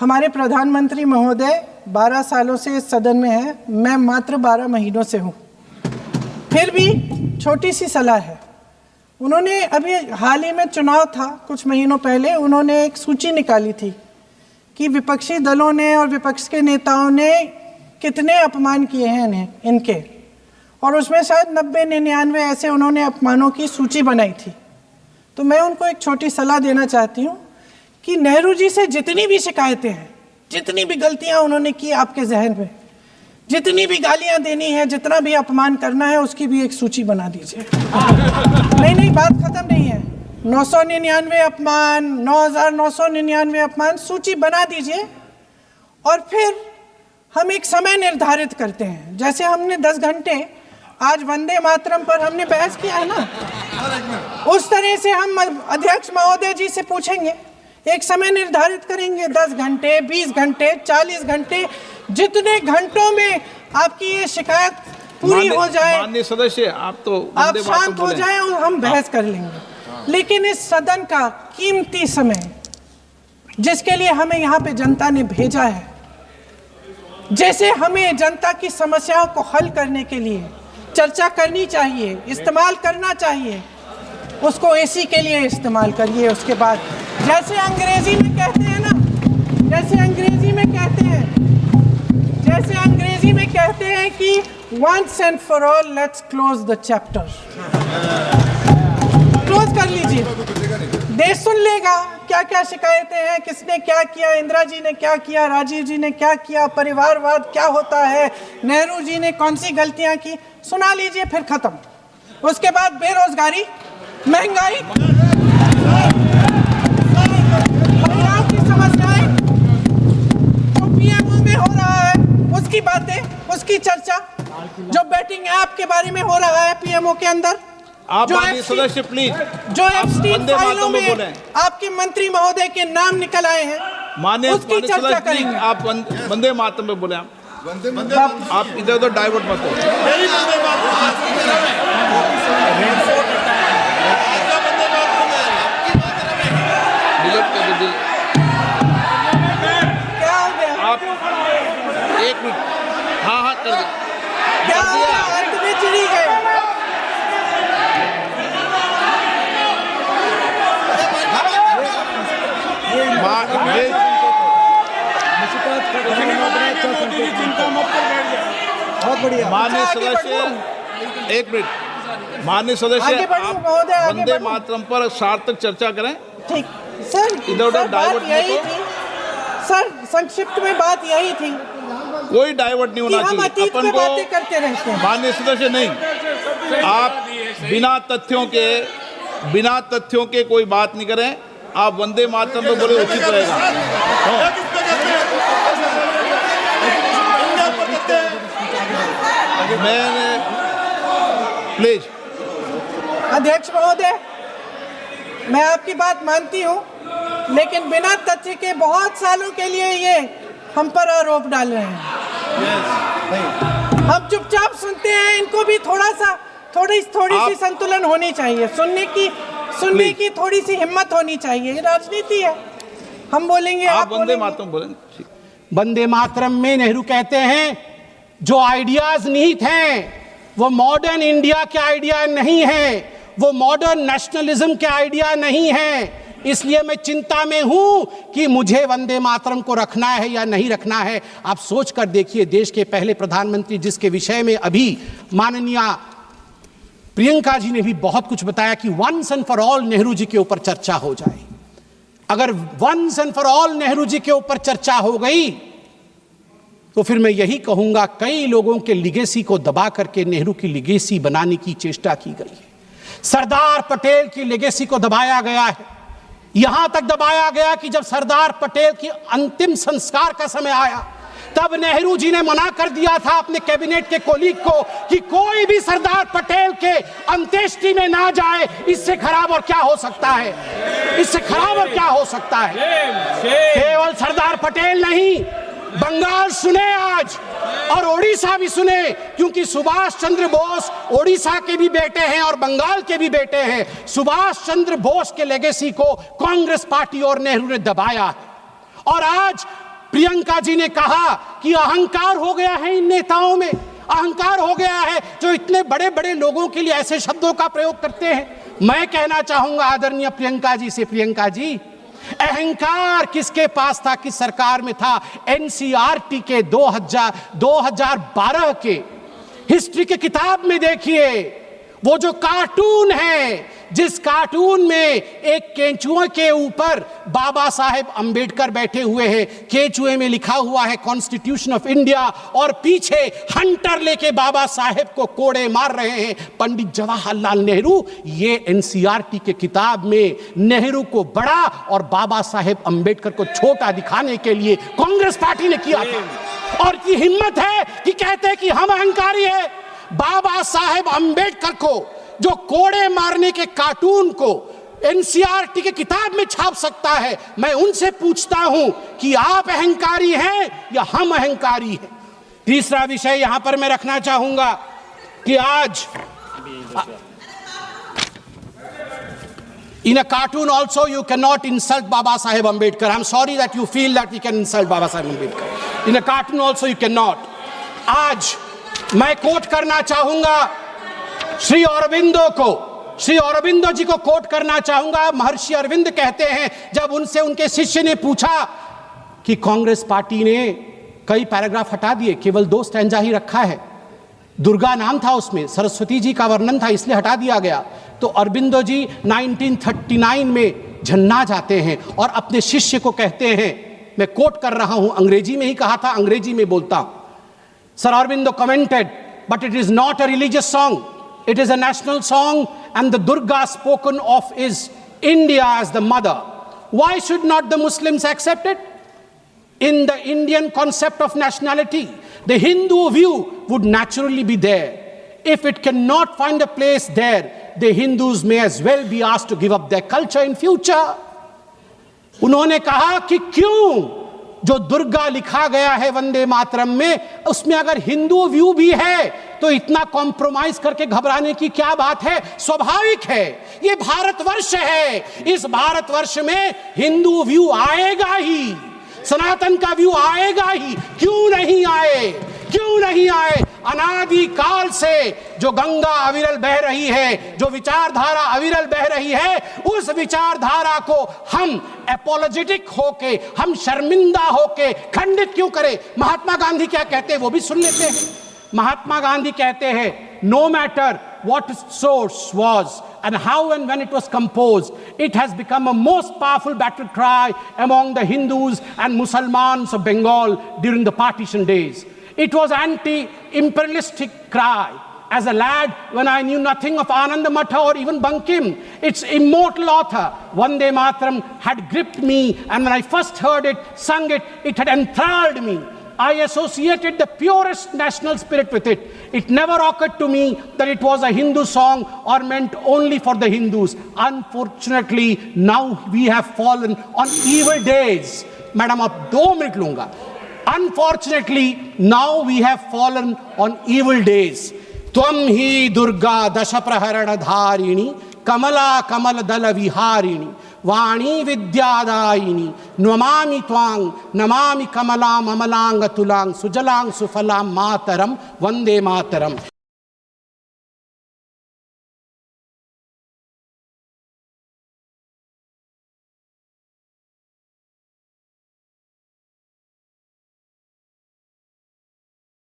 हमारे प्रधानमंत्री महोदय 12 सालों से इस सदन में हैं, मैं मात्र 12 महीनों से हूँ। फिर भी छोटी सी सलाह है। उन्होंने अभी हाल ही में चुनाव था, कुछ महीनों पहले उन्होंने एक सूची निकाली थी कि विपक्षी दलों ने और विपक्ष के नेताओं ने कितने अपमान किए हैं इनके, और उसमें शायद 90-99 ऐसे उन्होंने अपमानों की सूची बनाई थी। तो मैं उनको एक छोटी सलाह देना चाहती हूँ कि नेहरू जी से जितनी भी शिकायतें हैं, जितनी भी गलतियाँ उन्होंने की आपके जहन में, जितनी भी गालियाँ देनी है, जितना भी अपमान करना है, उसकी भी एक सूची बना दीजिए। नहीं, बात खत्म नहीं है। 999 अपमान, 9999 अपमान, सूची बना दीजिए और फिर हम एक समय निर्धारित करते हैं। जैसे हमने 10 घंटे आज वंदे मातरम पर हमने बहस किया है ना, उस तरह से हम अध्यक्ष महोदय जी से पूछेंगे, एक समय निर्धारित करेंगे, 10 घंटे, 20 घंटे, 40 घंटे, जितने घंटों में आपकी ये शिकायत पूरी हो जाए, माननीय सदस्य आप शांत हो जाए और हम बहस कर लेंगे। लेकिन इस सदन का कीमती समय, जिसके लिए हमें यहाँ पे जनता ने भेजा है, जैसे हमें जनता की समस्याओं को हल करने के लिए चर्चा करनी चाहिए, इस्तेमाल करना चाहिए, उसको एसी के लिए इस्तेमाल करिए। उसके बाद जैसे अंग्रेजी में कहते हैं ना, जैसे अंग्रेजी में कहते हैं कि once and for all let's close the chapter, close कर लीजिए। देश सुन लेगा क्या क्या शिकायतें हैं, किसने क्या किया, इंदिरा जी ने क्या किया, राजीव जी ने क्या किया, परिवारवाद क्या होता है, नेहरू जी ने कौन सी गलतियां की, सुना लीजिए, फिर खत्म। उसके बाद बेरोजगारी, महंगाई, महिलाओं की समस्याएं, जो पीएमओ में हो रहा है उसकी बातें, उसकी चर्चा, जो बैटिंग ऐप के बारे में हो रहा है पीएमओ के अंदर, आप सदस्य प्लीज, जो एप्स्टीन फाइलों में आपके मंत्री महोदय के नाम निकल आए हैं, माननीय उसकी चर्चा करेंगे। आप वंदे मातरम पे बोले, आप इधर उधर डाइवर्ट मत हो। क्या हो गया? आप 1 मिनट, हाँ कर दो। क्या हो गया? अंत में चिड़ी गए। बहुत बढ़िया। माननीय सदस्य 1 मिनट, माननीय सदस्य आप वंदे मातरम पर सार्थक चर्चा करें। ठीक सर, इधर उधर डाइवर्ट यही थी सर, संक्षिप्त में बात यही थी, कोई डाइवर्ट नहीं होना चाहिए। अपन को बातें करते रहते हैं। माननीय सदस्य नहीं, आप बिना तथ्यों के कोई बात नहीं करें। आप वंदे मातरम पे बोले उचित रहेगा। मैं प्लीज, अध्यक्ष महोदय, मैं आपकी बात मानती हूँ, लेकिन बिना तथ्य के बहुत सालों के लिए ये हम पर आरोप डाल रहे हैं। हम चुपचाप सुनते हैं, इनको भी थोड़ी सी संतुलन होनी चाहिए, सुनने की थोड़ी सी हिम्मत होनी चाहिए। ये राजनीति है, हम बोलेंगे, आप वंदे मातरम बोलेंगे। वंदे मातरम में नेहरू कहते हैं जो आइडियाज निहित हैं वो मॉडर्न इंडिया के आइडिया नहीं है, वो मॉडर्न नेशनलिज्म के आइडिया नहीं है। इसलिए मैं चिंता में हूं कि मुझे वंदे मातरम को रखना है या नहीं रखना है। आप सोच कर देखिए, देश के पहले प्रधानमंत्री जिसके विषय में अभी माननीय प्रियंका जी ने भी बहुत कुछ बताया कि once and for all Nehru ji के ऊपर चर्चा हो जाए। अगर once and for all Nehru ji के ऊपर चर्चा हो गई तो फिर मैं यही कहूंगा, कई लोगों के लिगेसी को दबा करके नेहरू की लिगेसी बनाने की चेष्टा की गई है। सरदार पटेल की लिगेसी को दबाया गया है, यहां तक दबाया गया कि जब सरदार पटेल की अंतिम संस्कार का समय आया तब नेहरू जी ने मना कर दिया था अपने कैबिनेट के कोलीग को कि कोई भी सरदार पटेल के अंत्येष्टि में ना जाए। इससे खराब और क्या हो सकता है, इससे खराब और क्या हो सकता है। केवल सरदार पटेल नहीं, बंगाल सुने आज और ओडिशा भी सुने, क्योंकि सुभाष चंद्र बोस ओडिशा के भी बेटे हैं और बंगाल के भी बेटे हैं। सुभाष चंद्र बोस के लेगेसी को कांग्रेस पार्टी और नेहरू ने दबाया और आज प्रियंका जी ने कहा कि अहंकार हो गया है इन नेताओं में, अहंकार हो गया है जो इतने बड़े बड़े लोगों के लिए ऐसे शब्दों का प्रयोग करते हैं। मैं कहना चाहूंगा आदरणीय प्रियंका जी से, प्रियंका जी, अहंकार किसके पास था, किस सरकार में था? एनसीईआरटी के 2012 के हिस्ट्री के किताब में देखिए, वो जो कार्टून है, जिस कार्टून में एक केंचुए के ऊपर बाबा साहेब अंबेडकर बैठे हुए हैं, केंचुए में लिखा हुआ है कॉन्स्टिट्यूशन ऑफ इंडिया, और पीछे हंटर लेके बाबा साहेब को कोड़े मार रहे हैं पंडित जवाहरलाल नेहरू। ये एनसीईआरटी के किताब में नेहरू को बड़ा और बाबा साहेब अंबेडकर को छोटा दिखाने के लिए कांग्रेस पार्टी ने किया था। और की हिम्मत है कि कहते हैं कि हम अहंकारी है। बाबा साहेब अंबेडकर को जो कोड़े मारने के कार्टून को एनसीईआरटी के किताब में छाप सकता है, मैं उनसे पूछता हूं कि आप अहंकारी हैं या हम अहंकारी हैं? तीसरा विषय यहां पर मैं रखना चाहूंगा कि आज in a cartoon also you cannot insult Baba Saheb Ambedkar. I'm sorry that you feel that we can insult Baba Saheb Ambedkar. In a cartoon also you cannot. आज मैं कोट करना चाहूंगा श्री अरविंदो को, श्री अरविंदो जी को कोट करना चाहूंगा। महर्षि अरविंद कहते हैं, जब उनसे उनके शिष्य ने पूछा कि कांग्रेस पार्टी ने कई पैराग्राफ हटा दिए, केवल 2 स्टैंजा ही रखा है, दुर्गा नाम था उसमें, सरस्वती जी का वर्णन था, इसलिए हटा दिया गया। तो अरविंदो जी 1939 में झन्ना जाते हैं और अपने शिष्य को कहते हैं, मैं कोट कर रहा हूं, अंग्रेजी में ही कहा था, अंग्रेजी में बोलता हूं। Sir Aurobindo commented, but it is not a religious song. It is a national song, and the Durga spoken of is India as the mother. Why should not the Muslims accept it? In the Indian concept of nationality, the Hindu view would naturally be there. If it cannot find a place there, the Hindus may as well be asked to give up their culture in future. उन्होंने कहा कि क्यों जो दुर्गा लिखा गया है वंदे मातरम में, उसमें अगर हिंदू व्यू भी है तो इतना कॉम्प्रोमाइज करके घबराने की क्या बात है? स्वाभाविक है, ये भारतवर्ष है, इस भारतवर्ष में हिंदू व्यू आएगा ही, सनातन का व्यू आएगा ही। क्यों नहीं आए, क्यों नहीं आए? अनादि काल से जो गंगा अविरल बह रही है, जो विचारधारा अविरल बह रही है, उस विचारधारा को हम एपोलॉजेटिक होके, हम शर्मिंदा होके खंडित क्यों करें? महात्मा गांधी क्या कहते हैं वो भी सुन लेते हैं। महात्मा गांधी कहते हैं, no matter what its source was and how and when it was composed, it has become a most powerful battle cry among the Hindus and Muslims of Bengal during the partition days. It was anti-imperialistic cry. As a lad, when I knew nothing of Ananda Matha or even Bankim, its immortal author, Vande Mataram, had gripped me, and when I first heard it, sung it, it had enthralled me. I associated the purest national spirit with it. It never occurred to me that it was a Hindu song or meant only for the Hindus. Unfortunately, now we have fallen on evil days. Madam, आप 2 minute लूंगा। Unfortunately, now we have fallen on evil days. त्वं ही दुर्गा दश प्रहरण धारिणी कमला कमल दल विहारिणी वाणी विद्यादायिनी नमामि त्वां नमामि कमलां अमलांग तुलां सुजलां सुफलां मातरम वंदे मातरम।